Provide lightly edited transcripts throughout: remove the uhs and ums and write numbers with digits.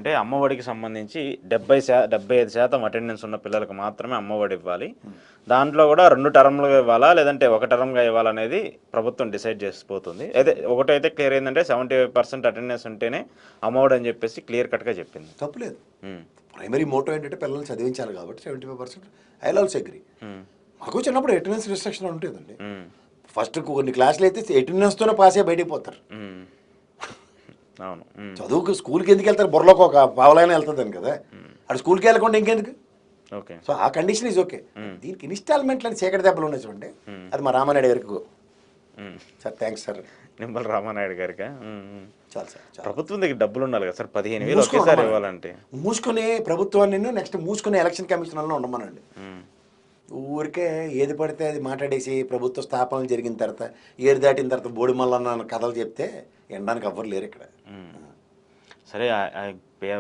అంటే అమ్మఒడికి సంబంధించి 75% అటెండెన్స్ ఉన్న పిల్లలకు మాత్రమే అమ్మఒడి ఇవ్వాలి. దాంట్లో కూడా 2 టర్మ్లుగా ఇవ్వాలా లేదంటే ఒక టర్మ్గా ఇవ్వాలనేది ప్రభుత్వం డిసైడ్ చేసిపోతుంది. అయితే ఒకటైతే క్లియర్ ఏంటంటే 75% అటెండెన్స్ ఉంటేనే అమ్మఒడి అని చెప్పేసి క్లియర్ కట్గా చెప్పింది. తప్పులేదు. ప్రైమరీ మోటో ఏంటంటే పిల్లల్ని చదివించాలి కాబట్టి 75% ఐ ఆల్సో అగ్రీ. మాకు చిన్నప్పుడు అటెండెన్స్ రిస్ట్రిక్షన్ ఉంటుందండి. ఫస్ట్ కొన్ని క్లాసులు అయితే అటెండెన్స్తోనే పాస్ అయ్యి బయటికి పోతారు. అవును, చదువుకు స్కూల్కి ఎందుకు వెళ్తారు? బుర్రలోకి ఒక పావులైనా వెళ్తుందని కదా. అటు స్కూల్కి వెళ్ళకుండా ఇంకెందుకు? ఓకే, సో ఆ కండిషన్ ఈజ్ ఓకే. దీనికి ఇన్స్టాల్మెంట్లు అని చీకటి దెబ్బలు ఉన్నాయి చూడండి, అది మా రామానాయుడు గారికి. Sir thanks sir. Nimmala Ramanaidu గారికి చాలు సార్. ప్రభుత్వం దగ్గర డబ్బులు ఉండాలి కదా సార్, 15,000 ఒకేసారి ఇవ్వాలంటే. మూసుకునే ప్రభుత్వాన్ని నెక్స్ట్ మూసుకునే ఎలక్షన్ కమిషనర్లో ఉండమనండి. ఊరికే ఏది పడితే అది మాట్లాడేసి ప్రభుత్వ స్థాపన జరిగిన తర్వాత ఏరు దాటిన తర్వాత బోడి మల్లన్న కథలు చెప్తే వినడానికి ఎవ్వరు లేరు ఇక్కడ. సరే,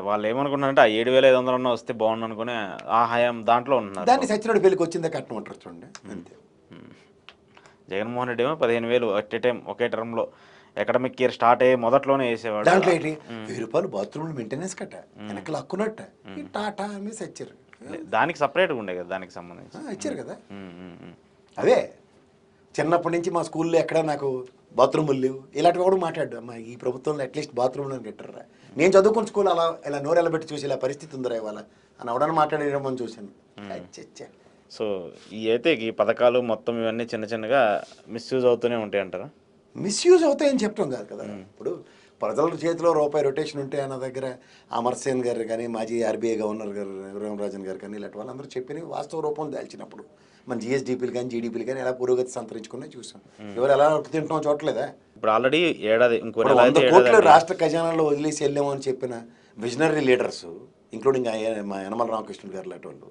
వాళ్ళు ఏమనుకున్నారంటే ఆ 7,500 వస్తే బాగుండు అనుకుని ఆ హయాం దాంట్లో ఉంటున్నారు. దాన్ని సచ్చినోడి పెళ్ళికి వచ్చిందే కట్టమంటారు చూడండి, అంతే. జగన్మోహన్ రెడ్డి ఏమో 15,000 అట్ ఏ టైం ఒకే టర్మ్లో అకాడమిక్ ఇయర్ స్టార్ట్ అయ్యి మొదట్లోనే వేసేవాడు. దాంట్లో ఏంటి 1,000 రూపాయలు బాత్రూమ్ మెయింటెనెన్స్ కట్ట వెనక్కి లాక్కున్నట్ట టాటా అని ఇచ్చారు. దానికి సపరేట్గా ఉండే కదా దానికి సంబంధించి ఇచ్చారు కదా. అదే చిన్నప్పటి నుంచి మా స్కూల్లో ఎక్కడ నాకు బాత్రూములు లేవు ఇలాంటివి కూడా మాట్లాడు. అమ్మా ఈ ప్రభుత్వంలో అట్లీస్ట్ బాత్రూమ్లో కట్టారా? నేను చదువుకున్న స్కూల్ అలా ఇలా నోరెళ్ళబెట్టి చూసి ఇలా పరిస్థితి ఉందిరా ఇవాళ అని అవడానికి మాట్లాడేమని చూశాను. సో ఈ అయితే ఈ పథకాలు మొత్తం ఇవన్నీ చిన్న చిన్నగా మిస్యూజ్ అవుతూనే ఉంటాయి అంటారా? మిస్యూజ్ అవుతాయని చెప్పడం కాదు కదా. ఇప్పుడు ప్రజల చేతిలో రూపాయి రొటేషన్ ఉంటే అన్న దగ్గర అమర్సేన్ గారు కానీ మాజీ ఆర్బీఐ గవర్నర్ గారు రఘురామరాజన్ గారు కానీ ఇలాంటి వాళ్ళందరూ చెప్పిన వాస్తవ రూపం దాల్చినప్పుడు మన జిఎస్డిపీలు కానీ జీడిపీలు కానీ ఎలా పురోగతి సంతరించుకునే చూసాం. ఎవరు ఎలా తింటాం చూడలేదా? ఇప్పుడు ఆల్రెడీ ఏడాది ఇంకో 100 కోట్లు రాష్ట్ర ఖజానాలో వదిలేసి వెళ్ళాము అని చెప్పిన విజనరీ లీడర్స్ ఇంక్లూడింగ్ మా యనమల రామకృష్ణుడు గారు లాంటి వాళ్ళు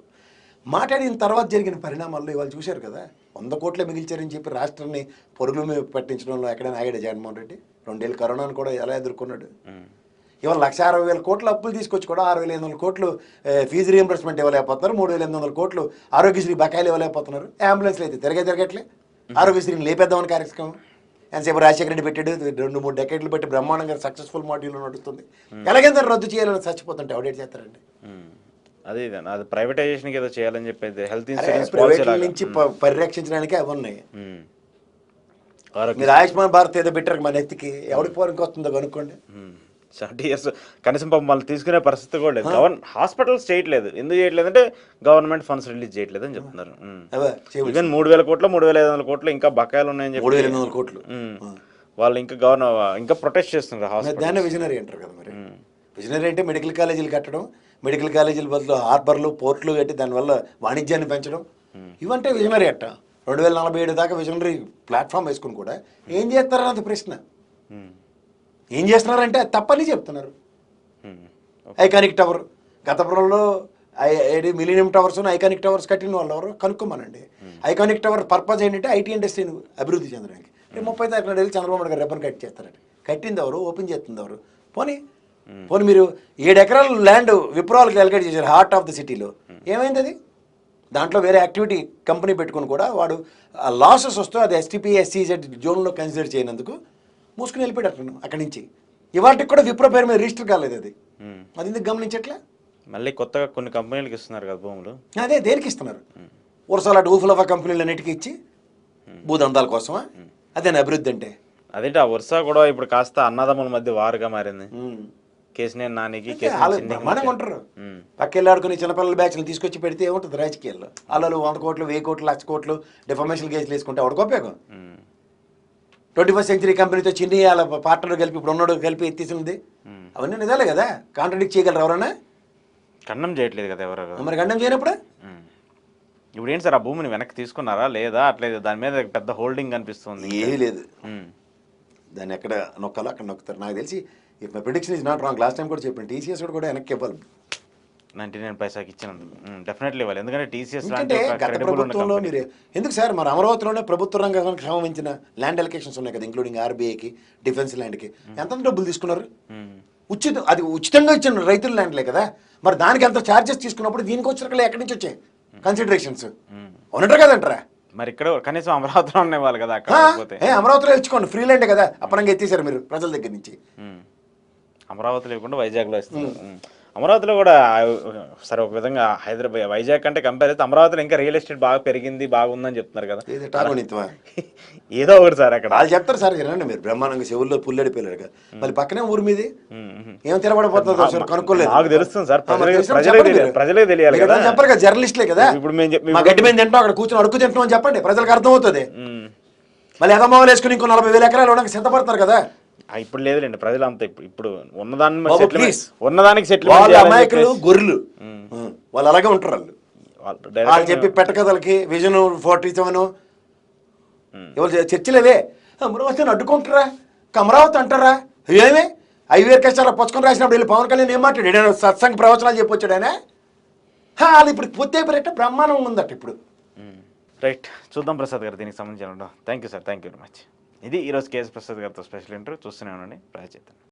మాట్లాడిన తర్వాత జరిగిన పరిణామాల్లో ఇవాళ చూశారు కదా. 100 కోట్లే మిగిల్చారని చెప్పి రాష్ట్రాన్ని పొరుగుల మీద పట్టించడంలో ఎక్కడైనా ఆగాడు జగన్మోహన్ రెడ్డి? 2 ఏళ్ళు కరోనాను కూడా ఎలా ఎదుర్కొన్నాడు? ఇవాళ 1,60,000 కోట్ల అప్పులు తీసుకొచ్చి కూడా 6,500 కోట్లు ఫీజు రీఎంబర్స్మెంట్ ఇవ్వలేకపోతున్నారు. 3,800 కోట్లు ఆరోగ్యశ్రీ బకాయిలు ఇవ్వలేకపోతున్నారు. అంబులెన్స్లు అయితే తిరగట్లే. ఆరోగ్యశ్రీని లేపేద్దామని కార్యక్రమం ఎంతసేపు రాజశేఖర రెడ్డి పెట్టాడు. 2-3 డెకేడ్లు పెట్టి బ్రహ్మాండంగా సక్సెస్ఫుల్ మోడల్లో నడుస్తుంది. ఎలాగైనా రద్దు చేయాలని చచ్చిపోతుంటే అప్డేట్ చేస్తారండి. అది ప్రైవేటైజేషన్ ఏదో చేయాలని చెప్పేది హెల్త్ ఇన్సూరెన్స్ ప్రైవేట్ నుంచి పరిరక్షించడానికి అవి ఉన్నాయి. మీరు ఆయుష్మాన్ భారత్ ఏదో పెట్టారు మన ఎత్తికి ఎవరికి పోరికి వస్తుందో కనుక్కోండి. 70 years కనీసం మళ్ళీ తీసుకునే పరిస్థితి కూడా లేదు. హాస్పిటల్స్ చేయట్లేదు. ఎందుకు చేయట్లేదు అంటే గవర్నమెంట్ ఫండ్స్ రిలీజ్ చేయట్లేదు అని చెప్తున్నారు. ఈవెన్ 3,000 కోట్లు 3,500 కోట్లు ఇంకా బకాయిలు ఉన్నాయని చెప్పి 3,800 కోట్లు వాళ్ళు ఇంకా ప్రొటెస్ట్ చేస్తున్నారు. దాన్ని విజనరీ అంటారు కదా. మరి విజనరీ అంటే మెడికల్ కాలేజీలు కట్టడం, మెడికల్ కాలేజీల బదులు హార్బర్లు పోర్ట్లు కట్టి దానివల్ల వాణిజ్యాన్ని పెంచడం, ఇవంటే విజనరీ అట్ట. 2047 దాకా విజనరీ ప్లాట్ఫామ్ వేసుకుని కూడా ఏం చేస్తారన్నది ప్రశ్న. ఏం చేస్తున్నారంటే అది తప్పని చెప్తున్నారు. ఐకానిక్ టవర్ గతపురంలో మిలీనియం టవర్స్ ఐకానిక్ టవర్స్ కట్టిన వాళ్ళు ఎవరు కనుక్కోమనండి. ఐకానిక్ టవర్ పర్పస్ ఏంటంటే ఐటీ ఇండస్ట్రీని అభివృద్ధి చెందడానికి. 30 తారీఖున వెళ్ళి చంద్రబాబు నాయుడు గారు రెబ్బన్ కట్ చేస్తారండి. కట్టింది ఎవరు? ఓపెన్ చేస్తుంది ఎవరు? పోనీ మీరు 7 ఎకరాల ల్యాండ్ విప్రోవాళ్ళకి అలకేట్ చేశారు హార్ట్ ఆఫ్ ద సిటీలో. ఏమైంది అది? దాంట్లో వేరే యాక్టివిటీ కంపెనీ పెట్టుకుని కూడా వాడు లాసెస్ వస్తూ అది ఎస్టీపీ ఎస్సీజెడ్ జోన్లో కన్సిడర్ చేయనందుకు మూసుకుని వెళ్ళిపోయాడు అక్కడి నుంచి. ఇవాటికి కూడా విప్రో పేరు మీద రిజిస్టర్ కాలేదు. అది ఎందుకు గమనించట్లే? మళ్ళీ కొత్తగా కొన్ని కంపెనీలకు ఇస్తున్నారు కదా భూములు. అదే దేనికి ఇస్తున్నారు? ఉరసలాంటి ఊఫులఫా కంపెనీలు అన్నిటికీ ఇచ్చి భూదందాల కోసమా? అదేనా అభివృద్ధి అంటే? అదేంటి ఆ వరుస కూడా ఇప్పుడు కాస్త అన్నదమ్ముల మధ్య వారుగా మారింది. కేసీఆర్ నానికి బ్రహ్మాండంగా ఉంటారు. పక్కెళ్ళాడుకుని చిన్నపిల్లల బ్యాచ్లు తీసుకొచ్చి పెడితే ఏముంటుంది రాజకీయాల్లో? అల్లలు 100 కోట్లు 1000 కోట్లు 1,00,000 కోట్లు డిఫర్మేషన్ కేసులు వేసుకుంటే ఎవరికి ఉపయోగం? 21st సెంచరీ కంపెనీతో చిన్ని వాళ్ళ పార్ట్నర్ కలిపి ఇప్పుడు ఉన్నాడు కలిపి ఎత్తేసింది. అవన్నీ నిజాలే కదా. కాంట్రడిక్ట్ చేయగలరు ఎవరన్నా? ఖండం చేయట్లేదు కదా ఎవరు. మరి ఖండం చేయనప్పుడు ఇప్పుడు ఏంటి సార్ ఆ భూమిని వెనక్కి తీసుకున్నారా లేదా? అట్లేదు దాని మీద పెద్ద హోల్డింగ్ అనిపిస్తుంది. ఏమీ లేదు. దాన్ని ఎక్కడ నొక్కాలో అక్కడ నొక్కుతారు. నాకు తెలిసి my prediction is not wrong. Last time కూడా చెప్పాను టీసీఎస్ కూడా వెనక్కి ఇవ్వాలి. 99 పైసాకి ఇచ్చినందుకు డెఫినెట్లీ ఇవ్వాలి. ఎందుకంటే టీసీఎస్ గత ప్రభుత్వంలో మీరు ఎందుకు సార్ మరి అమరావతిలోనే ప్రభుత్వ రంగానికి సంబంధించిన ల్యాండ్ అలొకేషన్స్ ఉన్నాయి కదా, ఇంక్లూడింగ్ ఆర్బీఐకి డిఫెన్స్ ల్యాండ్కి ఎంత డబ్బులు తీసుకున్నారు? అది ఉచితంగా ఇచ్చిన రైతుల ల్యాండ్లే కదా. మరి దానికి ఎంత ఛార్జెస్ తీసుకున్నప్పుడు దీనికి వచ్చిన ఎక్కడి నుంచి వచ్చాయి కన్సిడరేషన్స్? అవునంటారు కదంటారా? మరి ఇక్కడ కనీసం అమరావతిలో ఉండేవాళ్ళు కదా. అమరావతిలో ఇచ్చుకోండి, ఫ్రీ ల్యాండ్ కదా. అప్పనంగా ఎత్తేసారు మీరు ప్రజల దగ్గర నుంచి. అమరావతి లేకుండా వైజాగ్లో ఇస్తున్నారు. అమరావతిలో కూడా సరే ఒక విధంగా హైదరాబాద్ వైజాగ్ కంటే కంపేర్ అయితే అమరావతిలో ఇంకా రియల్ ఎస్టేట్ బాగా పెరిగింది బాగుందని చెప్తున్నారు కదా. ఇది టాగోనిత్వా ఏదో ఒకటి సార్ అక్కడ వాళ్ళు చెప్తారు సార్ వినండి మీరు బ్రహ్మాండంగా చెవుల్లో పుల్లడి పిల్లలు కదా మళ్ళీ పక్కనే ఊరి మీది ఏం తిరగబడిపోతుందో సార్ కనుక్కోలేదు. నాకు తెలుస్తుంది సార్, చెప్పండి ప్రజలే తెలియాలి మీరు కదా. చెప్పరు కదా జర్నలిస్టులే కదా. ఇప్పుడు మేము మా గడ్డి మీద తింటాం అక్కడ కూర్చొని అడుగు తింటాం అని చెప్పండి ప్రజలకు అర్థమవుతుంది. మళ్ళీ ఎదమావలు వేసుకుని ఇంకో 40,000 ఎకరాలు ఇవ్వడానికి సిద్ధపడతారు కదా. ఇప్పుడు లేదులేండి ప్రజలు అంతా ఇప్పుడు ఉన్నదాన్ని ప్లీజ్ ఉన్నదానికి సెటిల్ వాళ్ళ అమాయకులు గొర్రెలు వాళ్ళు అలాగే ఉంటారు. వాళ్ళు చెప్పి పెట్టకథలకి విజన్ 47 ఎవరు చర్చలేవే అమరావతిని అడ్డుకుంటారా అమరావతి అంటారా ఏమే 5,000 కష్టాలు పుచ్చకం రాసినప్పుడు వెళ్ళి పవన్ కళ్యాణ్ ఏం మాట్లాడాడు సత్సంగ ప్రవచనాలు చెప్పొచ్చాడు ఆయన. వాళ్ళు ఇప్పుడు పూర్తి అయిపోయినట్టు బ్రహ్మాండం ఉందట ఇప్పుడు. రైట్, చూద్దాం ప్రసాద్ గారు దీనికి సంబంధించిన. Thank you sir, thank you very much. ఇది ఈరోజు కేఎస్ ప్రసాద్ గారితో స్పెషల్ ఇంటర్వ్యూ. చూస్తూనే ఉండండి ప్రజాచైతన్యం.